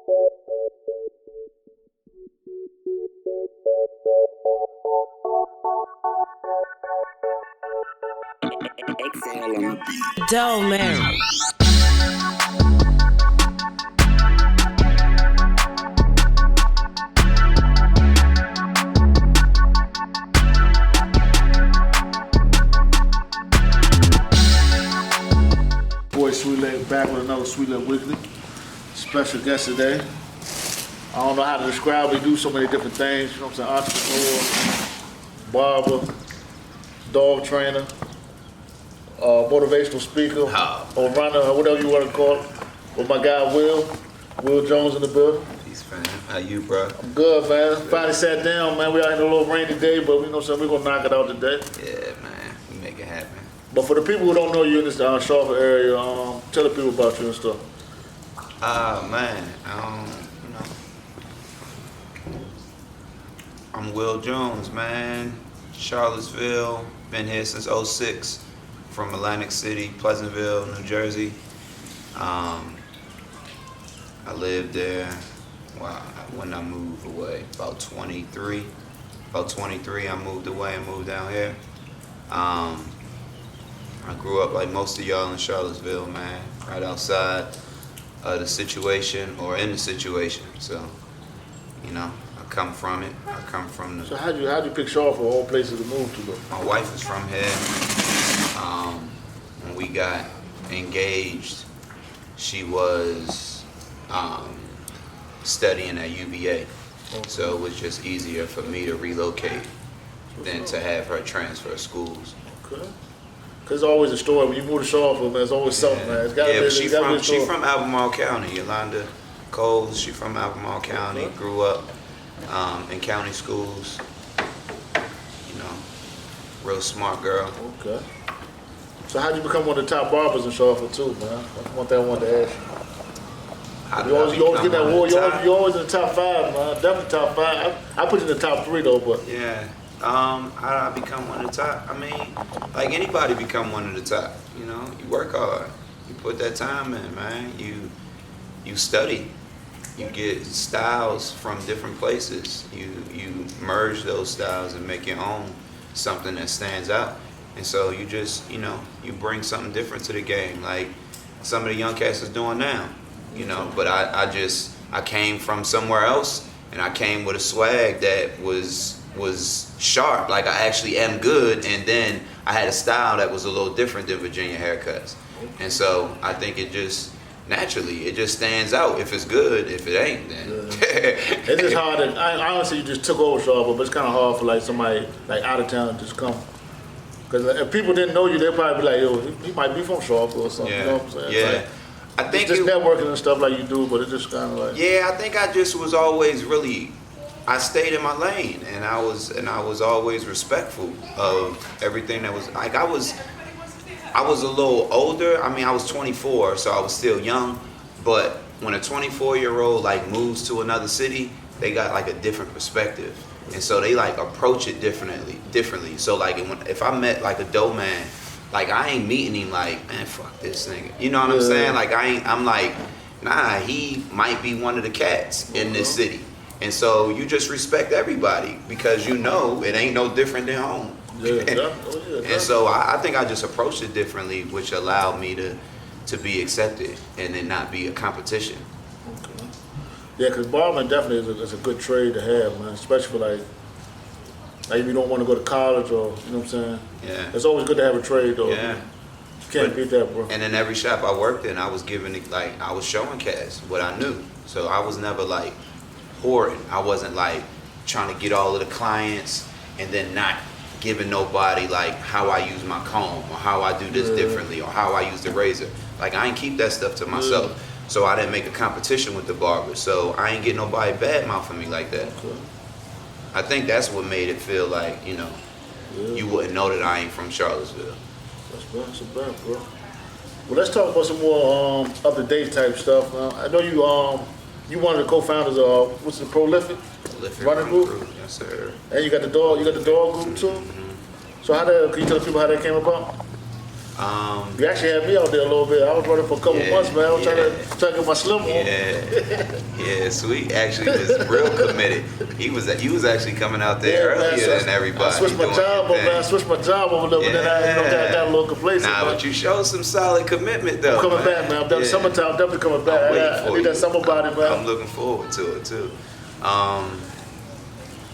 Doe man. Boy Sweetlick back with another Sweetlick Weekly. Special guest today. I don't know how to describe. We do so many different things. You know what I'm saying? Entrepreneur, barber, dog trainer, motivational speaker, or runner, or whatever you want to call it. With my guy Will Jones in the building. Peace, fam. How you, bro? I'm good, man. Finally sat down, man. We out in a little rainy day, but you know what I'm saying? We're gonna knock it out today. Yeah, man. We make it happen. But for the people who don't know you in this Charlotte area, tell the people about you and stuff. Man, you know, I'm Will Jones, man. Charlottesville, been here since '06, from Atlantic City, Pleasantville, New Jersey. I lived there when I moved away, about 23. About 23, I moved away and moved down here. I grew up like most of y'all in Charlottesville, man, right outside the situation or in the situation. So, you know, I come from it. I come from the. So how'd you pick Charlotte for all places to move to though? My wife is from here. When we got engaged, she was studying at UVA. Okay. So it was just easier for me to relocate than to have her transfer schools. Okay. Cause it's always a story when you move to Charlotte, man. It's always something, man. It's gotta be. She from Albemarle County. Yolanda Coles. She from Albemarle County. Grew up in county schools. You know, real smart girl. Okay. So how'd you become one of the top barbers in Charlotte too, man? That's one thing I wanted to ask you. You always get that award. You're always in the top 5, man. Definitely top 5. I put you in the top 3 though, but. Yeah. How did I become one of the top? I mean, like anybody become one of the top. You know, you work hard. You put that time in, man. You study. You get styles from different places. You merge those styles and make your own something that stands out. And so you just, you know, you bring something different to the game, like some of the young cats is doing now. You know, but I came from somewhere else, and I came with a swag that was sharp, like I actually am good, and then I had a style that was a little different than Virginia haircuts. And so I think it just naturally stands out. If it's good, if it ain't, then it's just hard. I honestly, you just took over Charlotte, but it's kind of hard for like somebody like out of town to just come. Because if people didn't know you, they'd probably be like, yo, he might be from Charlotte or something. Yeah. You know what I'm saying? Yeah. Like, I think it's just networking and stuff like you do, but it's just kind of like. Yeah, I think I just was always really. I stayed in my lane, and I was always respectful of everything that was like I was a little older. I mean, I was 24, so I was still young. But when a 24-year-old like moves to another city, they got like a different perspective, and so they like approach it differently. So like if I met like a dope man, like I ain't meeting him like, man, fuck this nigga. You know what I'm saying? Like I'm like, nah, he might be one of the cats in this city. And so you just respect everybody because you know it ain't no different than home. And so I think I just approached it differently, which allowed me to be accepted and then not be a competition. Okay. Yeah, because barbering definitely is a good trade to have, man, especially for like if you don't want to go to college or, you know what I'm saying? Yeah. It's always good to have a trade though. Yeah. You can't beat that, bro. And in every shop I worked in, I was giving it, like, I was showing cats what I knew. So I was never like hoarding. I wasn't like trying to get all of the clients and then not giving nobody like how I use my comb or how I do this differently or how I use the razor. Like I ain't keep that stuff to myself. So I didn't make a competition with the barbers. So I ain't get nobody bad mouthing me like that. Okay. I think that's what made it feel like, you know, you wouldn't know that I ain't from Charlottesville. That's a bet, bro. Well, let's talk about some more up-to-date type stuff. I know you one of the co-founders of what's the Prolific running group? Yes, sir. And you got the dog group too. Mm-hmm. So can you tell the people how that came about? You actually had me out there a little bit. I was running for a couple months, man. I was trying to get my slim on. Yeah, Sweet actually was real committed. He was actually coming out there earlier than everybody. I switched my job over, man. I switched my job over there, but then I got a little complacent. Nah, but you showed some solid commitment though. I'm coming back, man. I'm done summertime. I'm definitely coming back. I need that summer body, man. I'm looking forward to it too.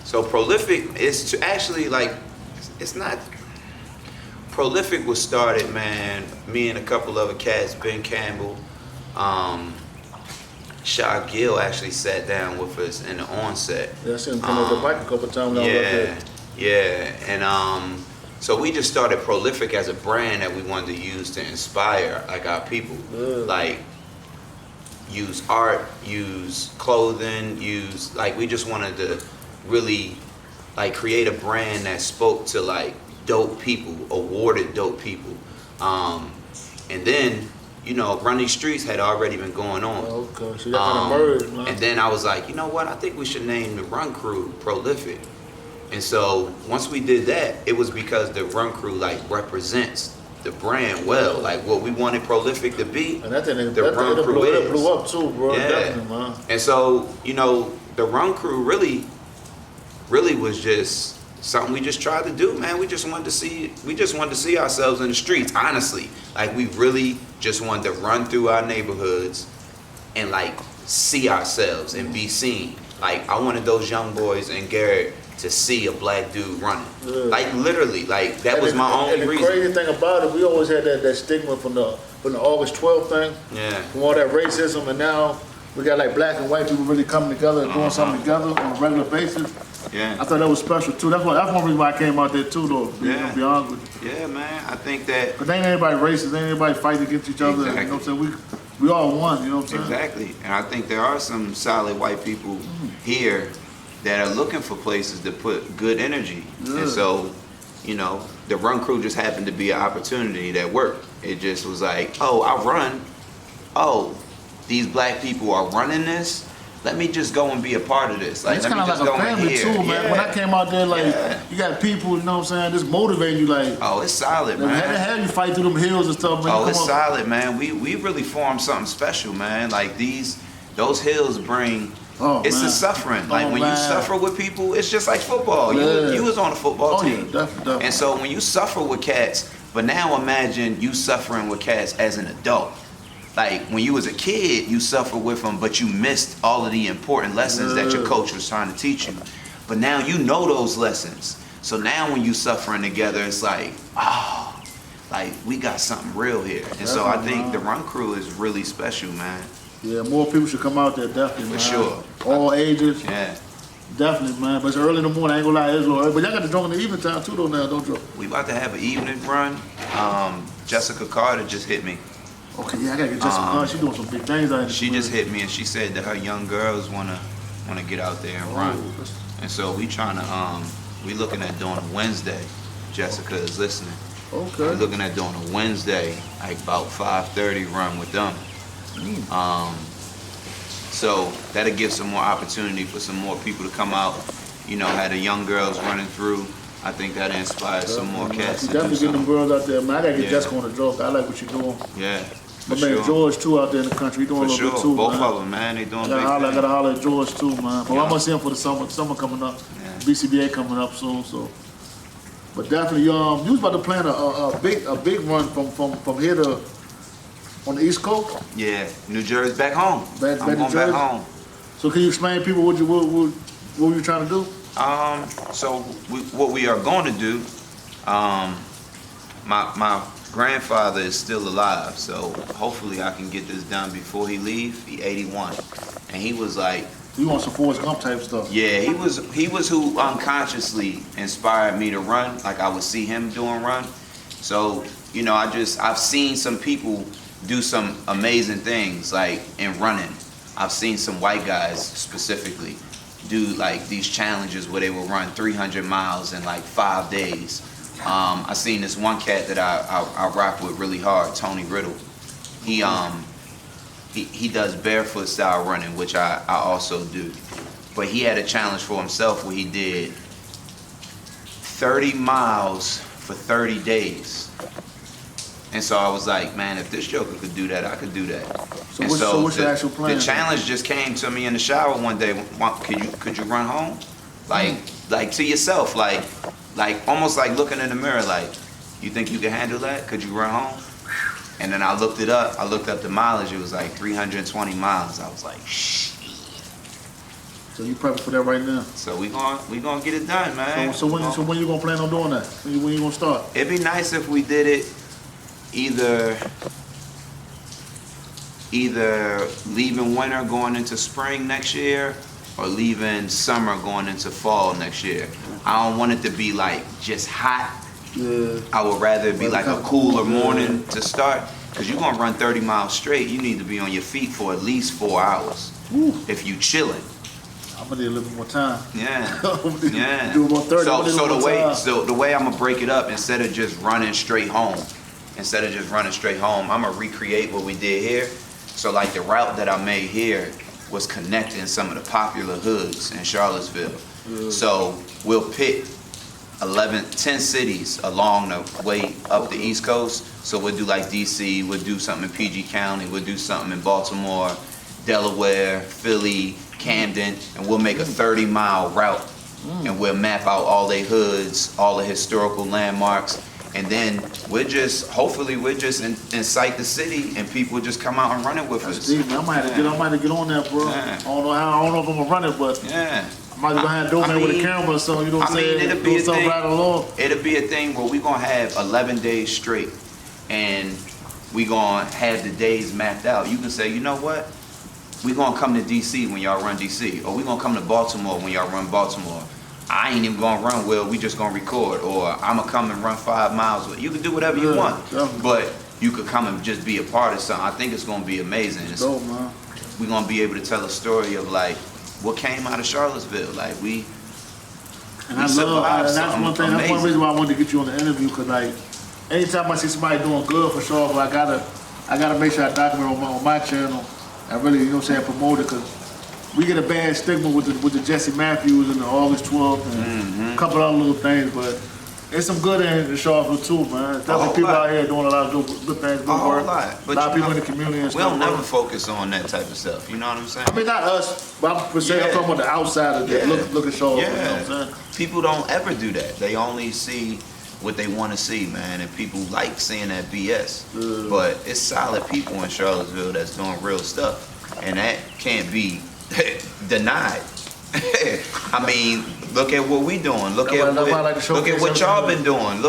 So Prolific is actually like, it's not. Prolific was started, man. Me and a couple other cats, Ben Campbell, Sha Gill actually sat down with us in the onset. Yeah, I seen him come over the mic a couple times. And so we just started Prolific as a brand that we wanted to use to inspire like our people, like use art, use clothing, we just wanted to really like create a brand that spoke to like dope people, awarded dope people. And then, Run These Streets had already been going on. Okay, so that kind of merged, man. And then I was like, you know what, I think we should name the Run Crew Prolific. And so once we did that, it was because the Run Crew like represents the brand well, like what we wanted Prolific to be. And that thing, the Run Crew is. Blew up too, bro. Yeah. Definitely, man. And so, the Run Crew really was just something we just tried to do, man. We just wanted to see ourselves in the streets, honestly. Like we really just wanted to run through our neighborhoods and like see ourselves and be seen. Like I wanted those young boys in Garrett to see a black dude running. Yeah. Like literally, like that was my only reason. The crazy thing about it, we always had that stigma from the August 12th thing. Yeah. From all that racism, and now we got like black and white people really coming together and doing something together on a regular basis. Yeah. I thought that was special too. That's one reason why I came out there too, though. To be honest with you. Yeah, man. I think that. But ain't anybody racist. Ain't anybody fighting against each other. Exactly. You know what I'm saying? We all one. You know what I'm saying? Exactly. And I think there are some solid white people here that are looking for places to put good energy. Yeah. And so, the Run Crew just happened to be an opportunity that worked. It just was like, oh, I run. Oh, these black people are running this. Let me just go and be a part of this. Like, it's kind of like a family too, man. Yeah. When I came out there, like, you got people, you know what I'm saying, just motivating you, like. Oh, it's solid, man. How you fight through them hills and stuff, man. Oh, it's solid, man. We really formed something special, man. Like those hills bring. Oh, it's man. the suffering. Like when you suffer with people, it's just like football. Yeah. You was on a football team. Yeah, definitely. And so when you suffer with cats, but now imagine you suffering with cats as an adult. Like when you was a kid, you suffered with them, but you missed all of the important lessons that your coach was trying to teach you. But now you know those lessons. So now when you suffering together, it's like, oh, like we got something real here. And so I think the Run Crew is really special, man. Yeah, more people should come out there, definitely, man. For sure. All ages. Yeah. Definitely, man. But it's early in the morning, I ain't gonna lie, it's a little early. But y'all got to join in the evening time too, though, now, don't you? We about to have an evening run. Jessica Carter just hit me. Okay, yeah, I gotta get Jessica Carter. She's doing some big things out here. She just hit me and she said that her young girls wanna get out there and run. And so we looking at doing a Wednesday. Jessica is listening. Okay. We're looking at doing a Wednesday, like about 5:30 run with them. So that'll give some more opportunity for some more people to come out. Had the young girls running through. I think that inspires some more cats. You definitely get them girls out there, man. I gotta get Jessica on the joke. I like what you're doing. Yeah. My man George too out there in the country. He doing a little bit too, Both man. of them, man. They doing big things. I gotta holler at George too, man. But I'm gonna see him for the summer coming up. Yeah. BCBA coming up soon, so. But definitely, you was about to plan a big run from here to on the East Coast. Yeah, New Jersey, back home. I'm going back home. So can you explain to people what you trying to do? So what we are going to do, my grandfather is still alive, so hopefully I can get this done before he leave. He 81, and he was like. You want some Forrest Gump type stuff? Yeah, he was who unconsciously inspired me to run. Like I would see him doing run. So I've seen some people do some amazing things like in running. I've seen some white guys specifically do like these challenges where they will run 300 miles in like 5 days. I seen this one cat that I rock with really hard, Tony Riddle. He does barefoot style running, which I also do. But he had a challenge for himself where he did 30 miles for 30 days. And so I was like, man, if this joker could do that, I could do that. So and what's your actual plan? The challenge just came to me in the shower one day. Could you run home? Like to yourself, like almost like looking in the mirror, like, you think you can handle that? Could you run home? And then I looked it up. I looked up the mileage. It was like 320 miles. I was like, shh. So you prepping for that right now? So we gonna get it done, man. So when you gonna plan on doing that? When you gonna start? It'd be nice if we did it either leaving winter going into spring next year, or leaving summer going into fall next year. I don't want it to be like just hot. Yeah. I would rather it be like a cooler morning to start, because you're gonna run 30 miles straight. You need to be on your feet for at least 4 hours. Woo. If you chilling. I'm gonna need a little bit more time. Yeah. Yeah. Do about 30. So the way I'm gonna break it up, instead of just running straight home, I'm gonna recreate what we did here. So like the route that I made here was connecting some of the popular hoods in Charlottesville. Yeah. So we'll pick 10 cities along the way up the East Coast. So we'll do like DC, we'll do something in PG County, we'll do something in Baltimore, Delaware, Philly, Camden, and we'll make a 30-mile route. And we'll map out all their hoods, all the historical landmarks, and then hopefully we'll just incite the city, and people just come out and run it with us. Deep, man. I might have to get on that, bro. Yeah. I don't know if I'm gonna run it, but yeah. I might be behind door man with a camera or something, you know what I'm saying? It'll be a thing. Right along. It'll be a thing where we're gonna have 11 days straight, and we're gonna have the days mapped out. You can say, you know what? We're gonna come to DC when y'all run DC, or we're gonna come to Baltimore when y'all run Baltimore. I ain't even gonna run well, we just gonna record, or I'm gonna come and run 5 miles. You can do whatever you want, but you could come and just be a part of something. I think it's gonna be amazing. Dope, man. We're gonna be able to tell a story of like what came out of Charlottesville. Like that's one thing. That's one reason why I wanted to get you on the interview, because like anytime I see somebody doing good for sure, but I gotta make sure I document on my channel. I really, you know what I'm saying, promote it, because we get a bad stigma with the Jesse Matthews and the August 12th and a couple other little things, but there's some good in Charlottesville too, man. Definitely people out here doing a lot of good things, good work. A lot of people in the community and stuff. We don't never focus on that type of stuff, you know what I'm saying? I mean, not us, but I'm talking about the outside of it. Look at Charlottesville, you know what I'm saying? People don't ever do that. They only see what they want to see, man, and people like seeing that BS. But it's solid people in Charlottesville that's doing real stuff, and that can't be denied. I mean, look at what we doing. Look at what y'all been doing.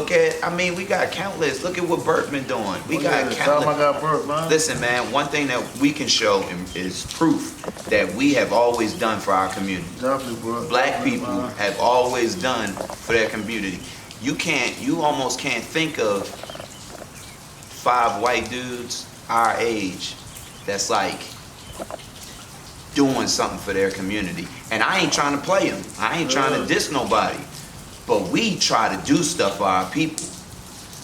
We got countless. Look at what Burt been doing. We got countless. Listen, man, one thing that we can show is proof that we have always done for our community. Definitely, bro. Black people have always done for their community. You almost can't think of 5 white dudes our age that's like doing something for their community. And I ain't trying to play them. I ain't trying to diss nobody. But we try to do stuff for our people.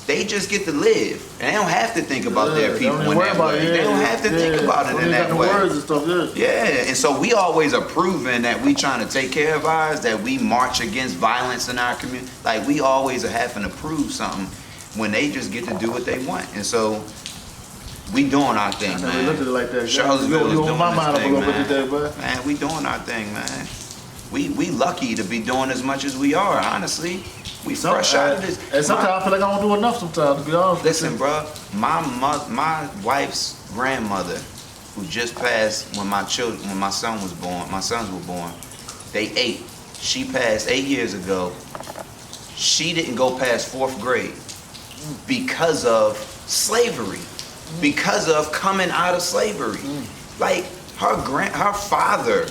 They just get to live. And they don't have to think about their people in that way. They don't have to think about it in that way. Yeah, and so we always are proving that we trying to take care of ours, that we march against violence in our community. Like, we always are having to prove something when they just get to do what they want. And so we doing our thing, man. Look at it like that. Charlottesville is doing my this thing, man. Man, we doing our thing, man. We lucky to be doing as much as we are, honestly. We fresh out of this. And sometimes I feel like I don't do enough sometimes, to be honest. Listen, bro, my wife's grandmother, who just passed when my sons were born, they 8. She passed 8 years ago. She didn't go past 4th grade because of slavery. Because of coming out of slavery. Like, her father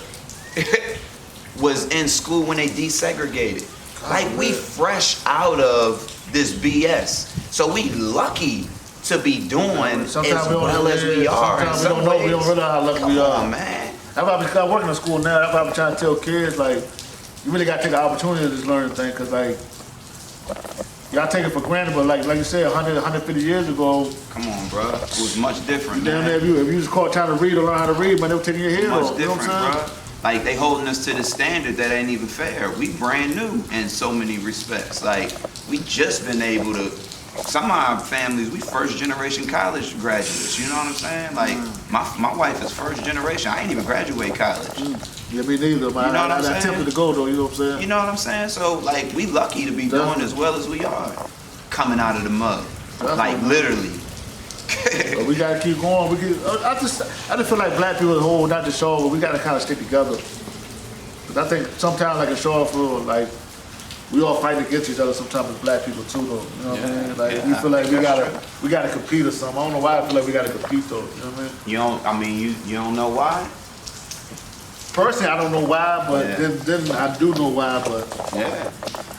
was in school when they desegregated. Like, we fresh out of this BS. So we lucky to be doing as well as we are. Sometimes we don't realize how lucky we are. Come on, man. That's why I start working in school now. That's why I'm trying to tell kids, like, you really got to take the opportunity to just learn the thing, because, like, y'all take it for granted, but like you said, 150 years ago. Come on, bro. It was much different, man. Man. If you just caught trying to read or learn how to read, man, they were taking your head off. Much different, bro. Like, they holding us to the standard that ain't even fair. We brand new in so many respects. Like, we just been able to some of our families, we first generation college graduates. You know what I'm saying? Like my wife is first generation. I ain't even graduate college. Yeah, me neither. Man. You know what I'm I saying? attempted to go though. You know what I'm saying? You know what I'm saying? So like we lucky to be doing as well as we are, coming out of the mud, like literally. But we gotta keep going. I just feel like black people as a whole, not just show, but we gotta kind of stick together. Cause I think sometimes like a show feel like we all fight against each other sometimes as black people too though. You know what I mean? Like we feel like we gotta compete or something. I don't know why I feel like we gotta compete though. You know what I mean? You don't know why? Personally, I don't know why, but then I do know why. But yeah,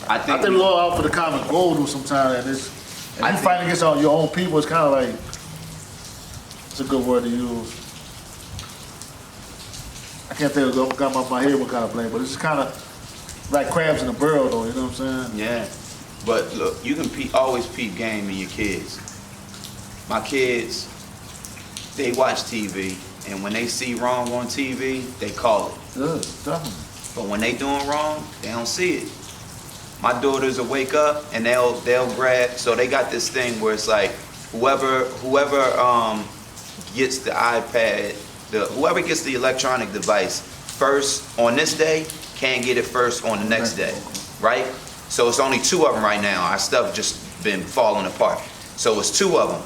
I think we all out for the common goal though sometimes. And you fight against your own people. It's kind of like, it's a good word to use. I can't think of got my head what kind of blame, but it's just kind of like crabs in a barrel though. You know what I'm saying? Yeah, but look, you can always peep game in your kids. My kids, they watch TV. And when they see wrong on TV, they call it. Good, definitely. But when they doing wrong, they don't see it. My daughters will wake up and they'll grab. So they got this thing where it's like whoever gets the iPad, whoever gets the electronic device first on this day can't get it first on the next day, right? So it's only 2 of them right now. Our stuff just been falling apart. So it's 2 of them.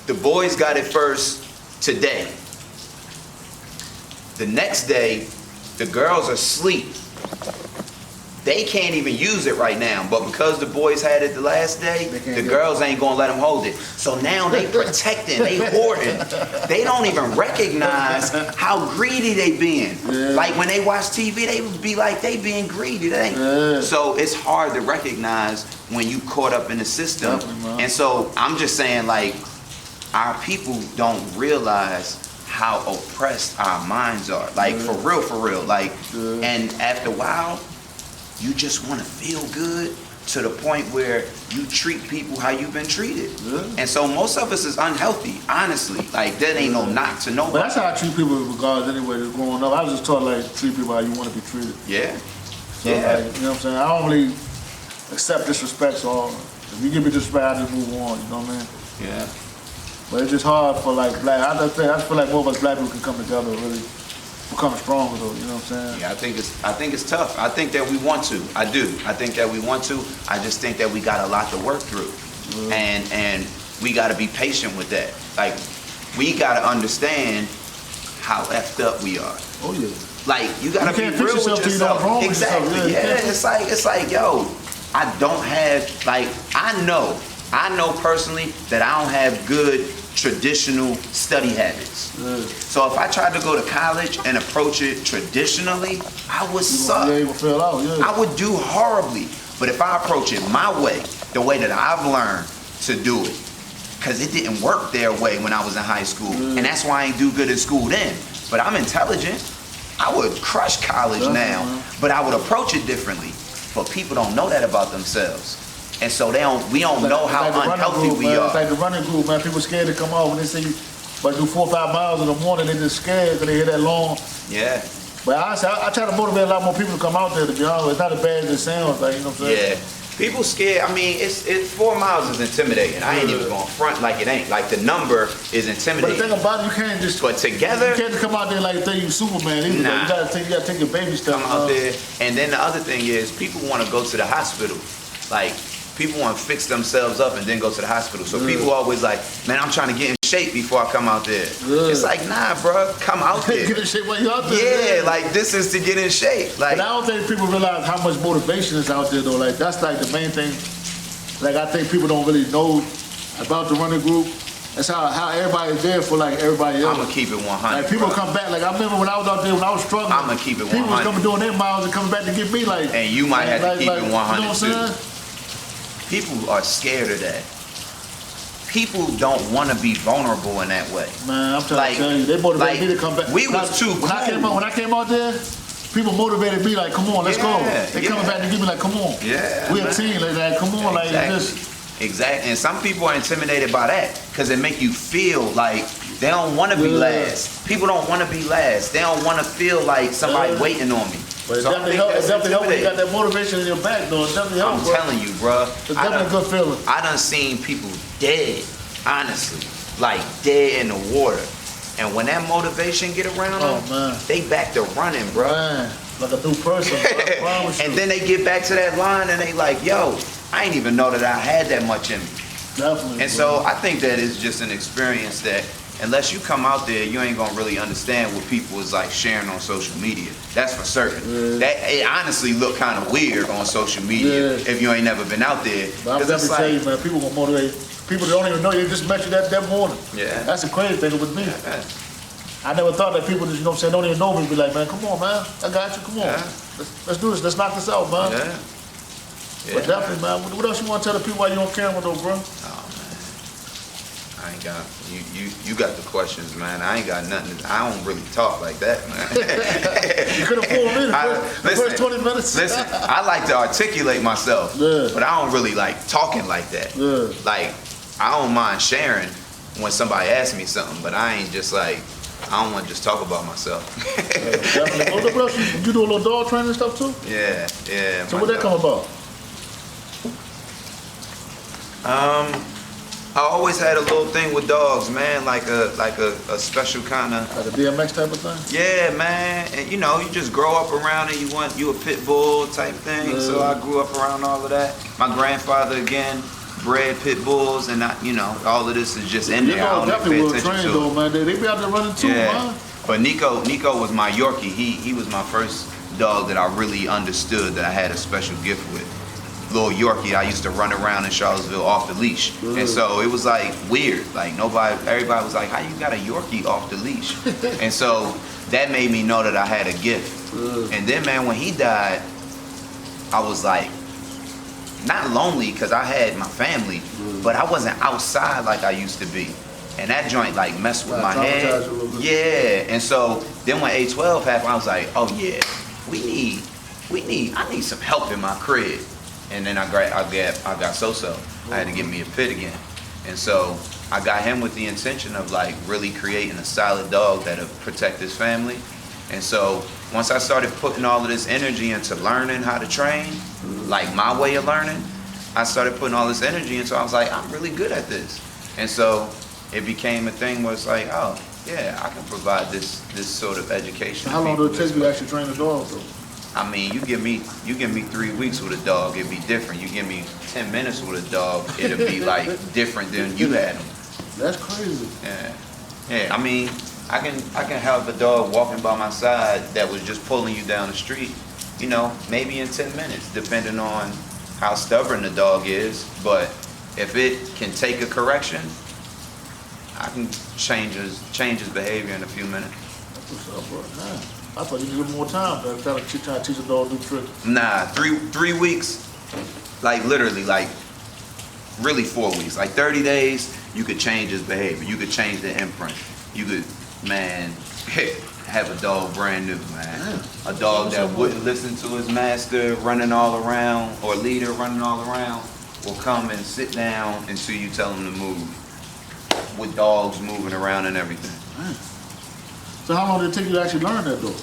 The boys got it first today. The next day, the girls are asleep. They can't even use it right now, but because the boys had it the last day, the girls ain't gonna let them hold it. So now they protecting, they hoarding. They don't even recognize how greedy they being. Yeah. Like when they watch TV, they would be like they being greedy. So it's hard to recognize when you caught up in the system. And so I'm just saying, like, our people don't realize how oppressed our minds are. Like for real. Like, and after a while, you just want to feel good to the point where you treat people how you've been treated. And so most of us is unhealthy, honestly. Like that ain't no knock to nobody. But that's how I treat people regardless anyway, just growing up. I was just taught like treat people how you want to be treated. Yeah. So like, you know what I'm saying? I don't really accept disrespect, so if you give me disrespect, I just move on, you know what I mean? Yeah. But it's just hard for like black, I just feel like more of us black people can come together and really become stronger though, you know what I'm saying? Yeah, I think it's tough. I think that we want to. I do. I think that we want to. I just think that we got a lot to work through. And we gotta be patient with that. Like we gotta understand how effed up we are. Oh yeah. Like you gotta be real with yourself. Exactly. Yeah. It's like, yo, I don't have, like, I know personally that I don't have good traditional study habits. So if I tried to go to college and approach it traditionally, I would suck. I would do horribly. But if I approach it my way, the way that I've learned to do it, because it didn't work their way when I was in high school, and that's why I ain't do good in school then. But I'm intelligent. I would crush college now, but I would approach it differently. But people don't know that about themselves. And so we don't know how unhealthy we are. It's like the running group, man. People scared to come out when they say you but do 4 or 5 miles in the morning. They just scared because they hear that long. Yeah. But honestly, I try to motivate a lot more people to come out there. To be honest, it's not as bad as it sounds. Like, you know what I'm saying? Yeah. People scared. I mean, it's 4 miles is intimidating. I ain't even going front like it ain't. Like the number is intimidating. But the thing about it, you can't just. But together. You can't just come out there like think you Superman. Either. Nah. You gotta take your baby steps. Come out there, and then the other thing is people want to go to the hospital, like. People want to fix themselves up and then go to the hospital. So people always like, man, I'm trying to get in shape before I come out there. It's like, nah, bro, come out there. Get in shape while you out there. Yeah, like this is to get in shape. Like, but I don't think people realize how much motivation is out there though. Like that's like the main thing. Like I think people don't really know about the running group. That's how everybody's there for like everybody else. I'm gonna keep it 100. Like people come back. Like I remember when I was out there when I was struggling. I'm gonna keep it 100. People was coming doing their miles and coming back to get me like. And you might have to keep it 100 you know what I'm saying? too. People are scared of that. People don't want to be vulnerable in that way. Man, I'm trying to tell you, they motivated me to come back. We was too cool. When I came out there, people motivated me like, come on, let's go. They coming back to give me like, come on. Yeah, we're a team. Like, come on, like this. Exactly. And some people are intimidated by that because it make you feel like they don't want to be last. People don't want to be last. They don't want to feel like somebody waiting on me. But it So I definitely think helps. that's It definitely helps when you got intimidating. that motivation in your back, though. It definitely helps, I'm bro. telling you, bro. It's definitely a good feeling. I done seen people dead, honestly, like dead in the water. And when that motivation get around them, man. they back to running, bro. Man, like a new person, bro. I promise you. And then they get back to that line and they like, yo, I ain't even know that I had that much in me. Definitely. And bro. so I think that it's just an experience that unless you come out there, you ain't gonna really understand what people is like sharing on social media. That's for certain. Yeah. That it honestly look kind of weird on social media if you ain't never been out there. But I'm 'Cause it's definitely telling you, man, people gonna motivate. People that don't even know you just met you that morning. Yeah. That's the crazy thing with me. Yeah. I never thought that people just, you know what I'm saying, don't even know me, be like, man, come on, man. I got you, come on. Yeah. Let's do this. Let's knock this out, man. Yeah. But definitely, man, what else you want to tell the people while you on camera, though, bro? Oh man, I ain't got you got the questions, man. I ain't got nothing. I don't really talk like that, man. You could have fooled me the first 20 minutes. Listen, I like to articulate myself, Yeah. but I don't really like talking like that. Yeah. Like, I don't mind sharing when somebody asks me something, but I ain't just like, I don't want to just talk about myself. Definitely. What else? You do a little dog training and stuff, too? Yeah. So where'd that come about? I always had a little thing with dogs, man, like a special kind of. Like a DMX type of thing? Yeah, man, and you know, you just grow up around it. You a pit bull type thing. So I grew up around all of that. My grandfather again bred pit bulls, and all of this is just in there. I don't even definitely pay well attention trained, to though, it. man. They be out there running too, man. But Nico was my Yorkie. He was my first dog that I really understood that I had a special gift with. Little Yorkie, I used to run around in Charlottesville off the leash. And so it was like weird. Like everybody was like, how you got a Yorkie off the leash? And so that made me know that I had a gift. And then, man, when he died, I was like, not lonely because I had my family, but I wasn't outside like I used to be. And that joint like messed with my head. Yeah. And so then when A12 happened, I was like, oh yeah, I need some help in my crib. And then I got So-So. I had to get me a pit again. And so I got him with the intention of like really creating a solid dog that'll protect his family. And so once I started putting all of this energy into learning how to train, like my way of learning, I started putting all this energy into it. I was like, I'm really good at this. And so it became a thing where it's like, oh yeah, I can provide this sort of education. How long do it take you to actually train a dog, though? I mean, you give me 3 weeks with a dog, it'd be different. You give me 10 minutes with a dog, it'll be like different than you had them. That's crazy. Yeah. I mean, I can have a dog walking by my side that was just pulling you down the street, maybe in 10 minutes, depending on how stubborn the dog is. But if it can take a correction, I can change his behavior in a few minutes. That's what's up, bro. Man, I thought you needed more time to try to teach a dog new tricks. Nah, 3 weeks, like literally, like really 4 weeks. Like 30 days, you could change his behavior. You could change the imprint. You could, man, have a dog brand new, man. A dog that wouldn't listen to his master running all around, or leader running all around, will come and sit down until you tell him to move. With dogs moving around and everything. Man. So how long did it take you to actually learn that, though?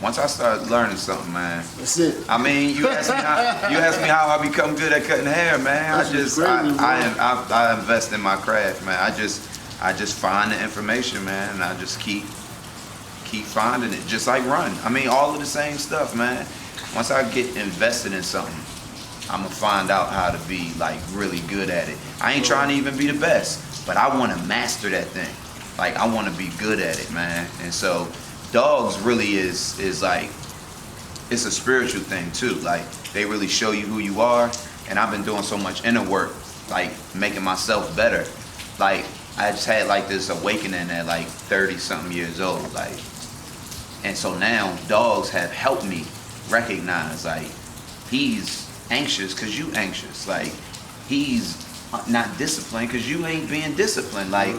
Once I started learning something, man. That's it. I mean, you asked me how I become good at cutting hair, man. I invest in my craft, man. I just find the information, man, and I just keep finding it, just like run. I mean, all of the same stuff, man. Once I get invested in something, I'm gonna find out how to be like really good at it. I ain't trying to even be the best, but I want to master that thing. Like I want to be good at it, man. And so dogs really is like, it's a spiritual thing too. Like they really show you who you are. And I've been doing so much inner work, like making myself better. Like I just had like this awakening at like 30 something years old. Like, and so now dogs have helped me recognize like he's anxious because you anxious. Like he's not disciplined because you ain't being disciplined. Like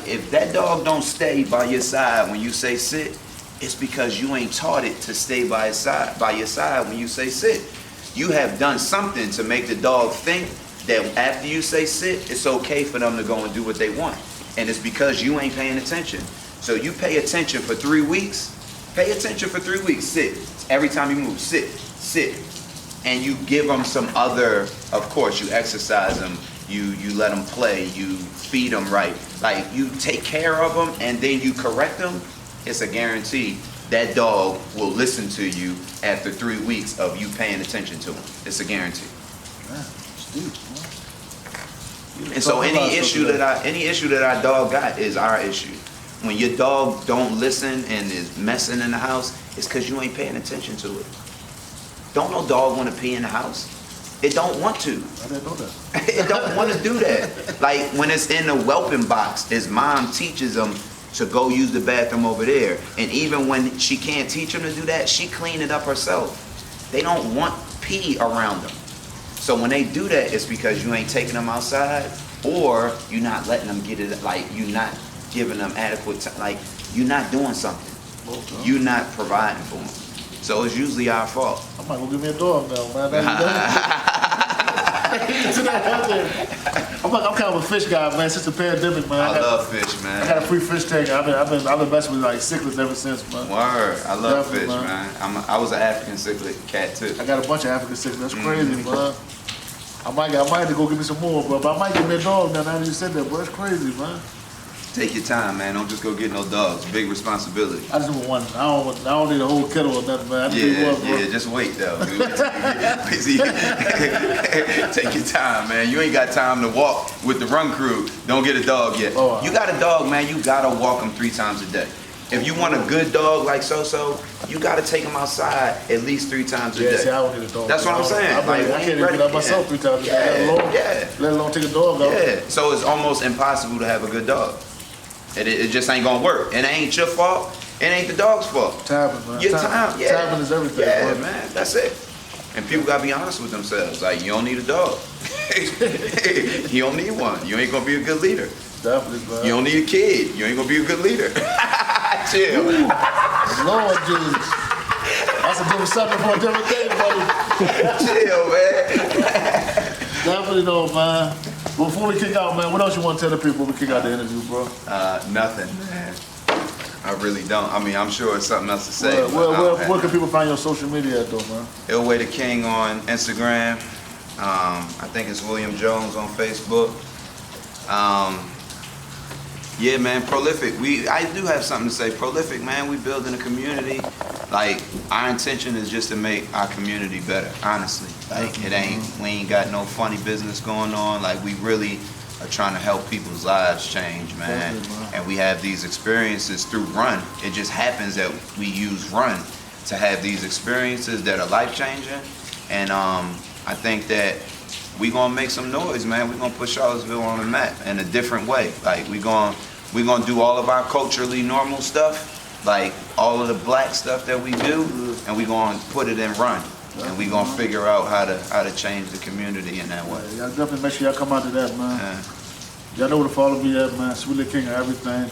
if that dog don't stay by your side when you say sit, it's because you ain't taught it to stay by your side when you say sit. You have done something to make the dog think that after you say sit, it's okay for them to go and do what they want. And it's because you ain't paying attention. So you pay attention for 3 weeks, Pay attention for 3 weeks. Sit. Every time you move, sit. And you give them some other, of course, you exercise them, you let them play, you feed them right. Like, you take care of them and then you correct them, it's a guarantee that dog will listen to you after 3 weeks of you paying attention to him. It's a guarantee. And so any issue that our dog got is our issue. When your dog don't listen and is messing in the house, it's because you ain't paying attention to it. Don't no dog want to pee in the house. It don't want to. I didn't know that. It don't want to do that. Like when it's in the whelping box, his mom teaches him to go use the bathroom over there. And even when she can't teach him to do that, she clean it up herself. They don't want pee around them. So when they do that, it's because you ain't taking them outside, or you're not letting them get it, like you're not giving them adequate time, like you're not doing something. You're not providing for them. So it's usually our fault. I might go give me a dog now, man. I'm kind of a fish guy, man. Since the pandemic, man. I love fish, man. I got a free fish tank. I've been messing with like cichlids ever since, man. Word, I love Definitely, fish, man. I was an African cichlid cat too. I got a bunch of African cichlids. That's crazy, man. I might have to go get me some more, bro. But I might get me a dog now. Now that you said that, bro. That's crazy, man. Take your time, man. Don't just go get no dogs. Big responsibility. I just want one. I don't need a whole kettle or nothing, man. I just need one, bro. Yeah, just wait though. Take your time, man. You ain't got time to walk with the run crew. Don't get a dog yet. Oh, you got a dog, man. You gotta walk him 3 times a day. If you want a good dog like So-So, you gotta take him outside at least 3 times a day. Yeah, see, I don't need a dog. That's what I'm saying. I can't even get out myself 3 times a day. Let alone take a dog out. Yeah. So it's almost impossible to have a good dog. It just ain't gonna work. And it ain't your fault. It ain't the dog's fault. Timing, man. Your time, yeah. Timing is everything, yeah, bro. man. That's it. And people gotta be honest with themselves. Like, you don't need a dog. You don't need one. You ain't gonna be a good leader. Definitely, man. You don't need a kid. You ain't gonna be a good leader. Chill. Lord Jesus. That's a different subject for a different day, buddy. Chill, man. Definitely though, man. Before we kick out, man, what else you want to tell the people before we kick out the interview, bro? Nothing, man. I really don't. I mean, I'm sure it's something else to say. Where can people find your social media at, though, man? Ilway the King on Instagram. I think it's William Jones on Facebook. Yeah, man, Prolific. I do have something to say. Prolific, man, we building a community. Like, our intention is just to make our community better, honestly. Like, we ain't got no funny business going on. Like, we really are trying to help people's lives change, man. And we have these experiences through Run. It just happens that we use Run to have these experiences that are life-changing. And I think that we gonna make some noise, man. We gonna put Charlottesville on the map in a different way. Like, we gonna do all of our culturally normal stuff, like all of the black stuff that we do, and we gonna put it in Run. And we gonna figure out how to change the community in that way. Yeah, y'all definitely make sure y'all come out to that, man. Yeah. Y'all know where to follow me at, man. Sweetlick King of everything.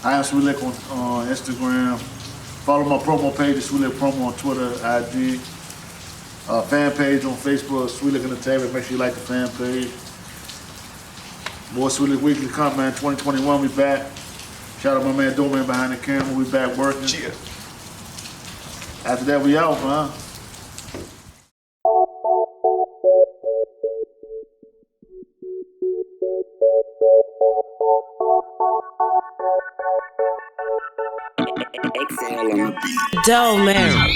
I am Sweetlick on Instagram. Follow my promo page, Sweetlick Promo on Twitter, IG. Fan page on Facebook, Sweetlick Entertainment. Make sure you like the fan page. More Sweetlick Weekly come, man. 2021, we back. Shout out my man Doman behind the camera. We back working. Cheers. After that, we out, man. Doe man.